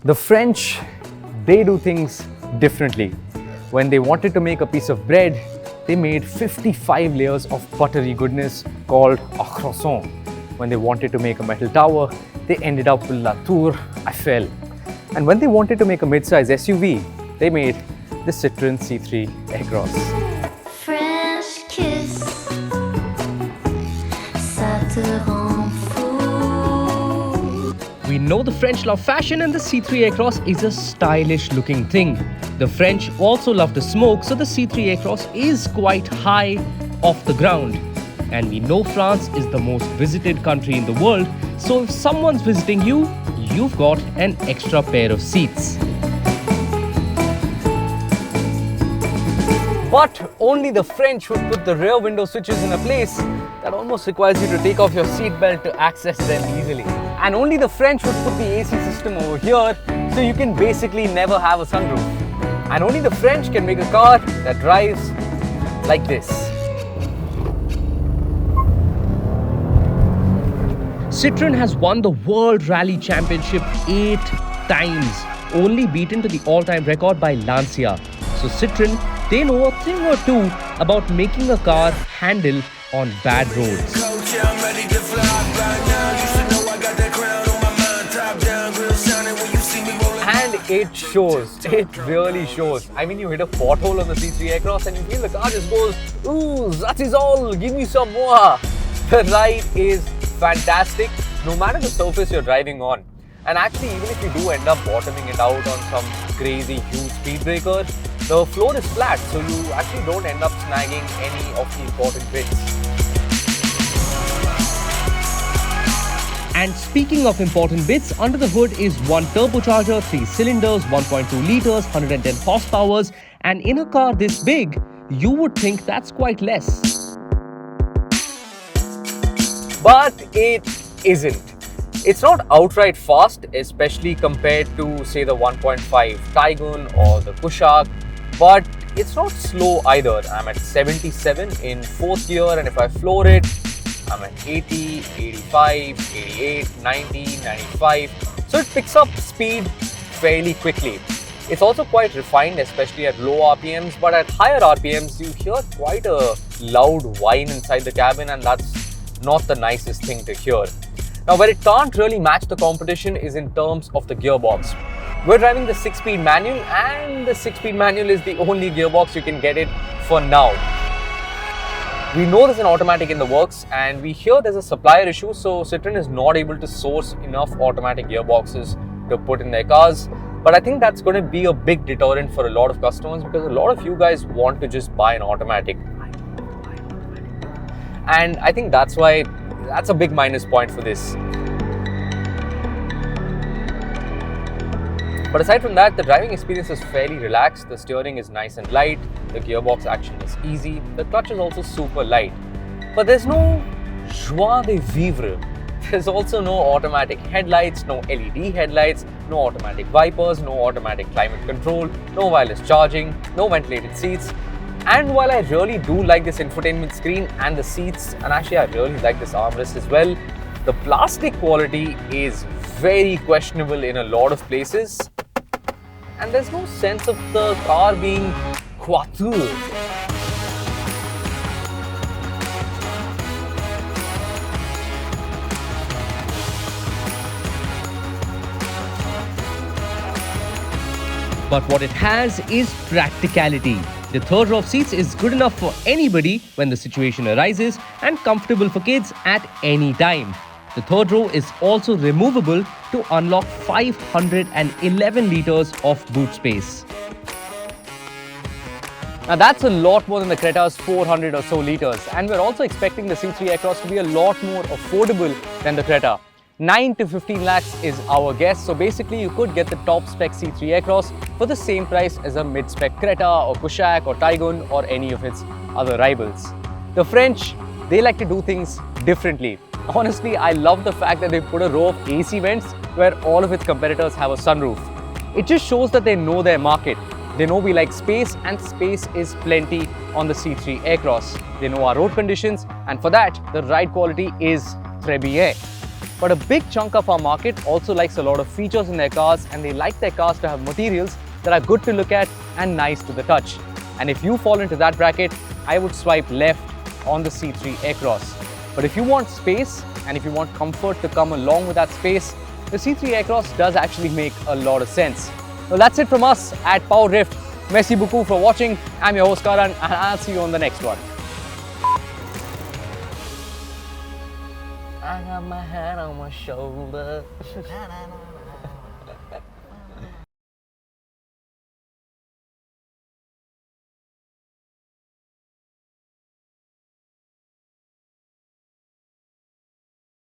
The French, they do things differently. When they wanted to make a piece of bread, they made 55 layers of buttery goodness called a croissant. When they wanted to make a metal tower, they ended up with La Tour Eiffel. And when they wanted to make a mid-size SUV, they made the Citroen C3 Aircross. French kiss, ça te rend fou. We know the French love fashion and the C3 Aircross is a stylish looking thing. The French also love to smoke, so the C3 Aircross is quite high off the ground. And we know France is the most visited country in the world, so if someone's visiting you, you've got an extra pair of seats. But only the French would put the rear window switches in a place that almost requires you to take off your seatbelt to access them easily. And only the French would put the AC system over here, so you can basically never have a sunroof. And only the French can make a car that drives like this. Citroen has won the World Rally Championship 8 times, only beaten to the all-time record by Lancia. So Citroen, they know a thing or two about making a car handle on bad roads. And it shows, it really shows. I mean, you hit a pothole on the C3 Aircross and you feel the car just goes, ooh, that is all, give me some more. The ride is fantastic, no matter the surface you're driving on. And actually, even if you do end up bottoming it out on some crazy huge speed breaker, the floor is flat, so you actually don't end up snagging any of the important bits. And speaking of important bits, under the hood is one turbocharger, 3 cylinders, 1.2 liters, 110 horsepower, and in a car this big, you would think that's quite less. But it isn't. It's not outright fast, especially compared to, say, the 1.5 Taygun or the Kushaq, but it's not slow either. I'm at 77 in 4th gear, and if I floor it, I'm at 80, 85, 88, 90, 95. So it picks up speed fairly quickly. It's also quite refined, especially at low RPMs, but at higher RPMs, you hear quite a loud whine inside the cabin, and that's not the nicest thing to hear. Now, where it can't really match the competition is in terms of the gearbox. We're driving the 6-speed manual, and the 6-speed manual is the only gearbox you can get it for now. We know there's an automatic in the works, and we hear there's a supplier issue, so Citroen is not able to source enough automatic gearboxes to put in their cars. But I think that's going to be a big deterrent for a lot of customers, because a lot of you guys want to just buy an automatic. And I think that's why that's a big minus point for this. But aside from that, the driving experience is fairly relaxed. The steering is nice and light. The gearbox action is easy. The clutch is also super light. But there's no joie de vivre. There's also no automatic headlights, no LED headlights, no automatic wipers, no automatic climate control, no wireless charging, no ventilated seats. And while I really do like this infotainment screen and the seats, and actually I really like this armrest as well, the plastic quality is very questionable in a lot of places. And there's no sense of the car being coiffure. But what it has is practicality. The third row of seats is good enough for anybody when the situation arises and comfortable for kids at any time. The third row is also removable to unlock 511 liters of boot space. Now that's a lot more than the Creta's 400 or so liters, and we're also expecting the C3 Aircross to be a lot more affordable than the Creta. 9 to 15 lakhs is our guess, so basically you could get the top spec C3 Aircross for the same price as a mid-spec Creta or Kushaq or Taygun or any of its other rivals. The French, they like to do things differently. Honestly, I love the fact that they put a row of AC vents where all of its competitors have a sunroof. It just shows that they know their market. They know we like space, and space is plenty on the C3 Aircross. They know our road conditions, and for that, the ride quality is très bien. But a big chunk of our market also likes a lot of features in their cars, and they like their cars to have materials that are good to look at and nice to the touch. And if you fall into that bracket, I would swipe left on the C3 Aircross. But if you want space and if you want comfort to come along with that space, the C3 Aircross does actually make a lot of sense. Well, that's it from us at PowerDrift. Merci beaucoup for watching. I'm your host Karan, and I'll see you on the next one. I got my hand on my shoulder.